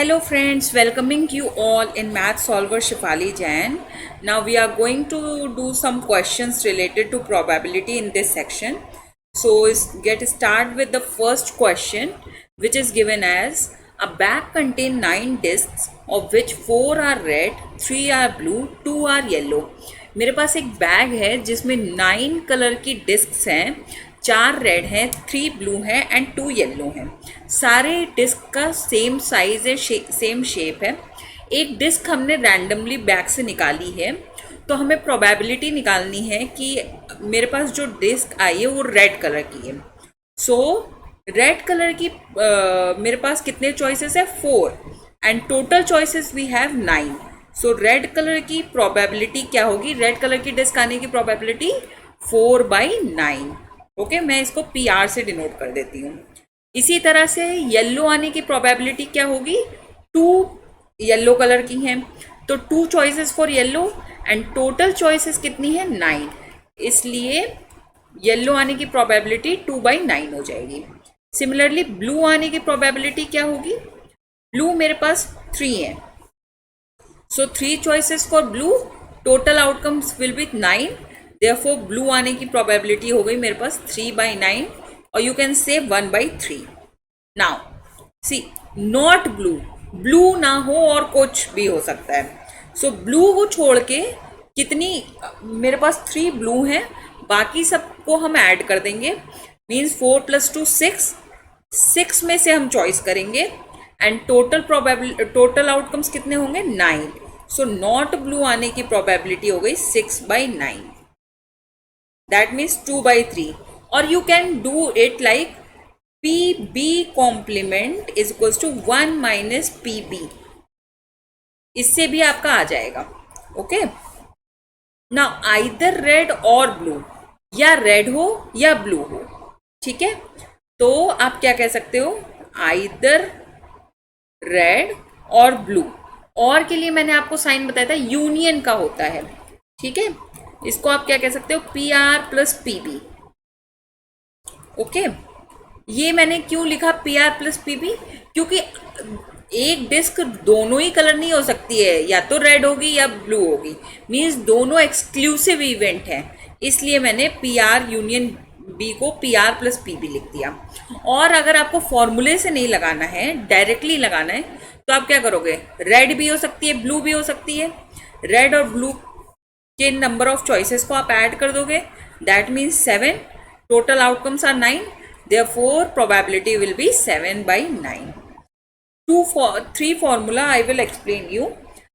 Hello friends, welcoming you all in Math Solver Shifali Jain. Now we are going to do some questions related to probability in this section. So get start with the first question, which is given as a bag contains 9 discs of which 4 are red, 3 are blue, 2 are yellow. मेरे पास एक bag है जिसमें 9 colour की discus हैं, 4 red हैं, 3 blue हैं and 2 yellow हैं। सारे डिस्क का सेम साइज है, सेम शेप है। एक डिस्क हमने रैंडमली बैग से निकाली है, तो हमें प्रोबेबिलिटी निकालनी है कि मेरे पास जो डिस्क आई है वो रेड कलर की है। सो रेड कलर की मेरे पास कितने चॉइसेस है? 4 and total choices we have 9। So red colour की प्रोबेबिलिटी क्या होगी? रेड कलर की डिस्क आने की प्रोबेबिलिटी 4/9। ओके, मैं इसको PR से डिनोट कर देती हूँ। इसी तरह से येलो आने की प्रोबेबिलिटी क्या होगी? 2 येलो कलर की हैं, तो 2 choices for yellow and total choices कितनी है? 9। इसलिए येलो आने की प्रोबेबिलिटी 2/9 हो जाएगी। सिमिलरली ब्लू आने की प्रोबेबिलिटी क्या होगी? ब्लू मेरे पास 3 है, सो 3 choices for blue, total outcomes will be 9। Therefore blue आने की प्रोबेबिलिटी हो गई मेरे पास 3/9 और you can say 1/3। Now see not blue, blue ना हो और कुछ भी हो सकता है। सो ब्लू को छोड़ के कितनी मेरे पास 3 ब्लू हैं, बाकी सबको हम ऐड कर देंगे। मीन्स 4 + 2 6, 6 में से हम चॉइस करेंगे एंड टोटल आउटकम्स कितने होंगे? 9। सो नॉट ब्लू आने की प्रोबेबिलिटी हो गई 6/9। That means 2/3। और you can do it like PB complement is equals to 1 - PB। इससे भी आपका आ जाएगा। ओके, नाउ आइदर रेड और ब्लू, या रेड हो या ब्लू हो, ठीक है। तो आप क्या कह सकते हो? आइदर रेड और ब्लू। और के लिए मैंने आपको साइन बताया था, यूनियन का होता है, ठीक है। इसको आप क्या कह सकते हो? PR + PB। ओके, ये मैंने क्यों लिखा PR + PB? क्योंकि एक डिस्क दोनों ही कलर नहीं हो सकती है, या तो रेड होगी या ब्लू होगी। मीन्स दोनों एक्सक्लूसिव इवेंट हैं, इसलिए मैंने PR यूनियन B को PR + PB लिख दिया। और अगर आपको फॉर्मूले से नहीं लगाना है, डायरेक्टली लगाना है, तो आप क्या करोगे? रेड भी हो सकती है, ब्लू भी हो सकती है। रेड और ब्लू के नंबर ऑफ चॉइसेस को आप ऐड कर दोगे, that means 7। Total outcomes are 9, therefore probability will be 7/9। 3 formula I will explain you.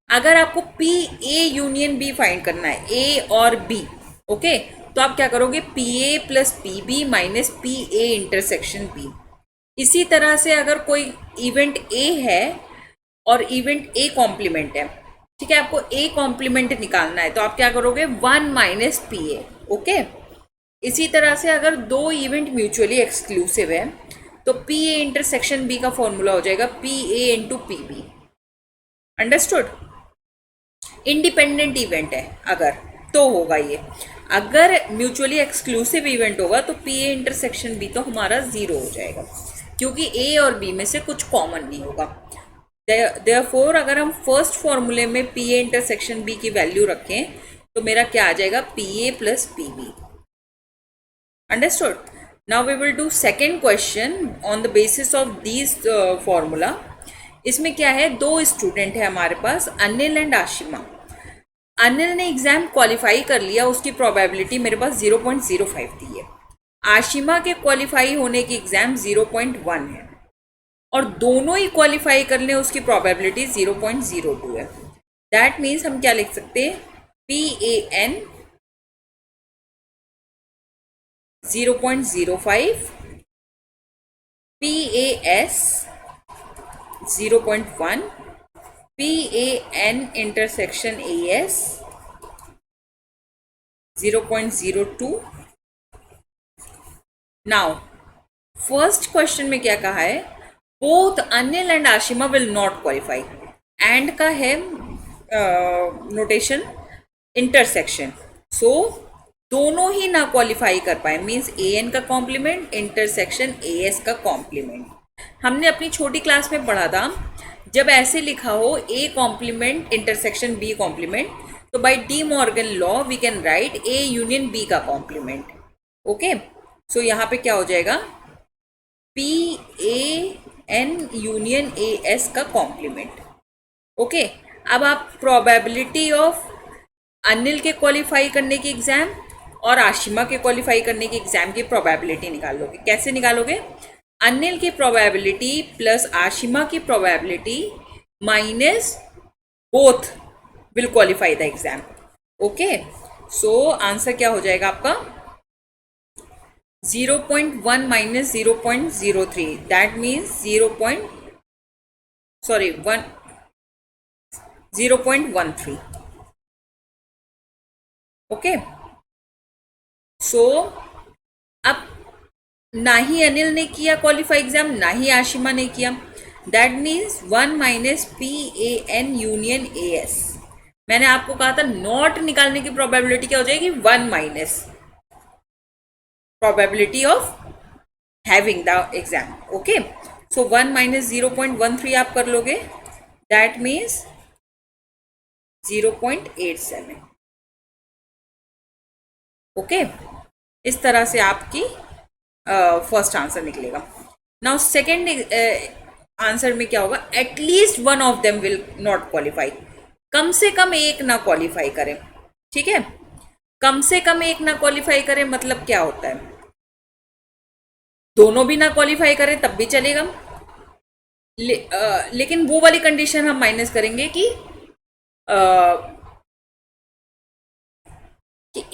अगर आपको PA यूनियन B फाइंड करना है, A और B, ओके, तो आप क्या करोगे? PA + PB - PA intersection B। इसी तरह से अगर कोई इवेंट A है और इवेंट A कॉम्प्लीमेंट है, ठीक है, आपको A कॉम्प्लीमेंट निकालना है, तो आप क्या करोगे? 1 - PA। ओके, इसी तरह से अगर 2 इवेंट म्यूचुअली एक्सक्लूसिव है, तो PA इंटरसेक्शन B का फॉर्मूला हो जाएगा PA × PB। Understood? Independent event है अगर, तो होगा ये। अगर म्यूचुअली एक्सक्लूसिव इवेंट होगा तो PA इंटरसेक्शन B तो हमारा 0 हो जाएगा, क्योंकि A और B में से कुछ कॉमन नहीं होगा। देयरफॉर अगर हम फर्स्ट फॉर्मूले में PA इंटरसेक्शन B की वैल्यू रखें, तो मेरा क्या आ जाएगा? PA + PB। Understood? Now we will do second question on the basis of these formula. इसमें क्या है? 2 स्टूडेंट है हमारे पास, अनिल एंड आशिमा। अनिल ने एग्जाम क्वालिफाई कर लिया, उसकी प्रोबेबिलिटी मेरे पास 0.05 थी है। आशिमा के क्वालिफाई होने की एग्जाम 0.1 है, और दोनों ही क्वालिफाई कर लें उसकी प्रोबेबिलिटी 0.02 है। दैट मीन्स हम क्या लिख सकते हैं? PAN 0.05, PAS 0.1, PAN intersection AS 0.02। Now first question में क्या कहा है? Both Anil and Ashima will not qualify. And का है नोटेशन इंटरसेक्शन, सो दोनों ही ना क्वालिफाई कर पाए। मीन्स AN का कॉम्प्लीमेंट इंटरसेक्शन AS का कॉम्प्लीमेंट। हमने अपनी छोटी क्लास में पढ़ा था जब ऐसे लिखा हो A complement intersection B complement, तो by De Morgan law we can write A union B का कॉम्प्लीमेंट। ओके, सो यहाँ पे क्या हो जाएगा, P A N union A S का कॉम्प्लीमेंट। ओके, अब आप प्रोबेबिलिटी ऑफ अनिल के क्वालिफाई करने की एग्जाम और आशिमा के क्वालिफाई करने की एग्जाम की प्रोबेबिलिटी निकाल लोगे। कैसे निकालोगे, अनिल की प्रोबेबिलिटी प्लस आशिमा की probability minus both will qualify the exam. Okay, so answer क्या हो जाएगा आपका 0.1 माइनस 0.03, दैट मीन्स 0.13। ओके, सो अब ना ही अनिल ने किया क्वालिफाई एग्जाम, ना ही आशिमा ने किया, that means 1 minus P A N union A S. मैंने आपको कहा था नॉट निकालने की प्रोबेबिलिटी क्या हो जाएगी, 1 minus probability of having the exam. Okay, so 1 minus 0.13 आप कर लोगे, दैट मीन्स 0.87। ओके, इस तरह से आपकी फर्स्ट आंसर निकलेगा। नाउ सेकेंड आंसर में क्या होगा, at least one of them will not qualify, कम से कम एक ना क्वालिफाई करें। ठीक है, कम से कम एक ना क्वालिफाई करें मतलब क्या होता है, दोनों भी ना क्वालिफाई करें तब भी चलेगा, लेकिन वो वाली कंडीशन हम माइनस करेंगे कि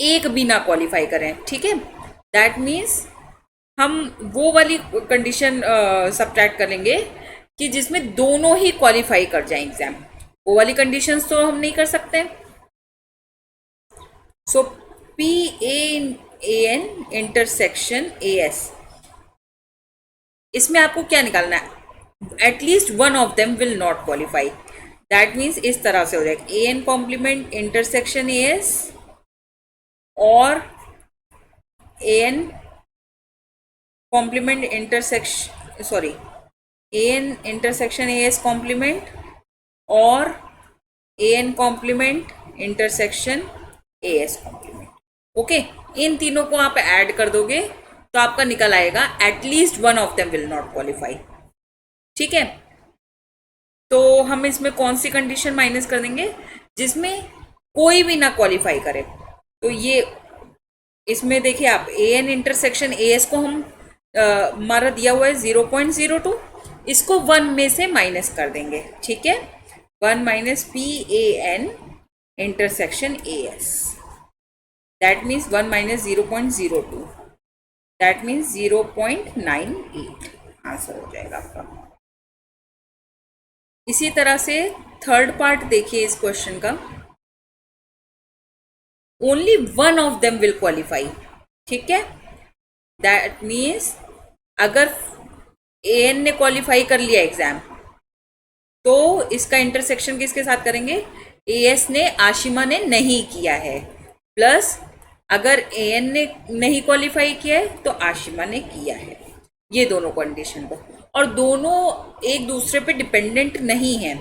एक भी ना क्वालिफाई करें। ठीक है, दैट मीन्स हम वो वाली कंडीशन सब्ट्रैक्ट करेंगे कि जिसमें दोनों ही क्वालिफाई कर जाएं एग्जाम, वो वाली कंडीशंस तो हम नहीं कर सकते। So P A N intersection A S, इसमें आपको क्या निकालना है, at least one of them will not qualify, that means इस तरह से हो जाएगा A N complement intersection A S और A N complement intersection, sorry, A N intersection A S complement और A N complement intersection A S complement. Okay, इन तीनों को आप ऐड कर दोगे तो आपका निकल आएगा at least one of them will not qualify. ठीक है, तो हम इसमें कौन सी कंडीशन माइनस कर देंगे, जिसमें कोई भी ना क्वालिफाई करे। तो ये इसमें देखिए आप ए एन इंटरसेक्शन ए एस को हम हमारा दिया हुआ है 0.02, इसको 1 में से माइनस कर देंगे। ठीक है, 1 minus P A N intersection A S, that means 1 minus 0.02, that means 0.98 answer हो जाएगा आपका। इसी तरह से थर्ड पार्ट देखिए इस क्वेश्चन का, only one of them will qualify. ठीक है, दैट मीन्स अगर ए एन ने क्वालिफाई कर लिया एग्जाम तो इसका इंटरसेक्शन किसके साथ करेंगे, ए एस ने आशिमा ने नहीं किया है, प्लस अगर ए एन ने नहीं क्वालिफाई किया है तो आशिमा ने किया है, ये दोनों कंडीशन को, और दोनों एक दूसरे पे डिपेंडेंट नहीं है।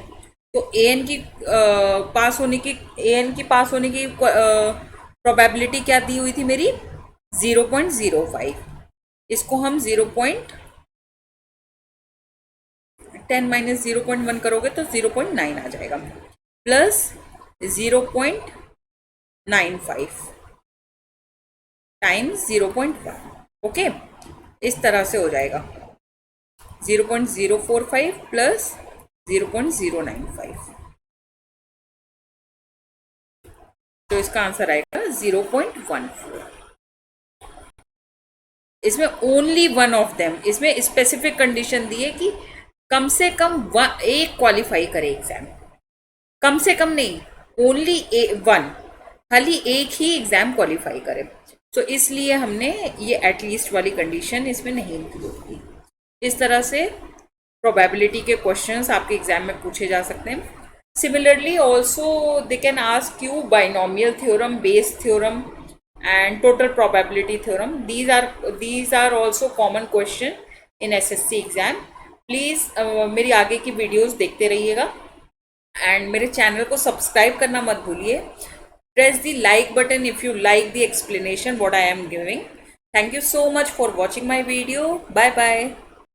तो ए एन की पास होने की प्रोबेबिलिटी क्या दी हुई थी मेरी, 0.05, इसको हम 0.10 माइनस 0.1 करोगे तो 0.9 आ जाएगा, प्लस 0.95 टाइम्स 0.1। ओके, इस तरह से हो जाएगा 0.045 प्लस 0.095, तो इसका आंसर आएगा 0.14। इसमें ओनली वन ऑफ देम, इसमें स्पेसिफिक कंडीशन दी है कि कम से कम एक क्वालिफाई करे एग्जाम, कम से कम नहीं, ओनली वन, खाली एक ही एग्जाम क्वालिफाई करे। तो इसलिए हमने ये एटलीस्ट वाली कंडीशन इसमें नहीं इंक्लूड की। इस तरह से प्रोबेबिलिटी के क्वेश्चंस आपके एग्जाम में पूछे जा सकते हैं। Similarly, also they can ask you binomial theorem, Bayes theorem, and total probability theorem. These are also common question in SSC exam. Please मेरी आगे की वीडियोस देखते रहिएगा एंड मेरे चैनल को सब्सक्राइब करना मत भूलिए. Press the like button if you like the explanation what I am giving. Thank you so much for watching my video. Bye bye.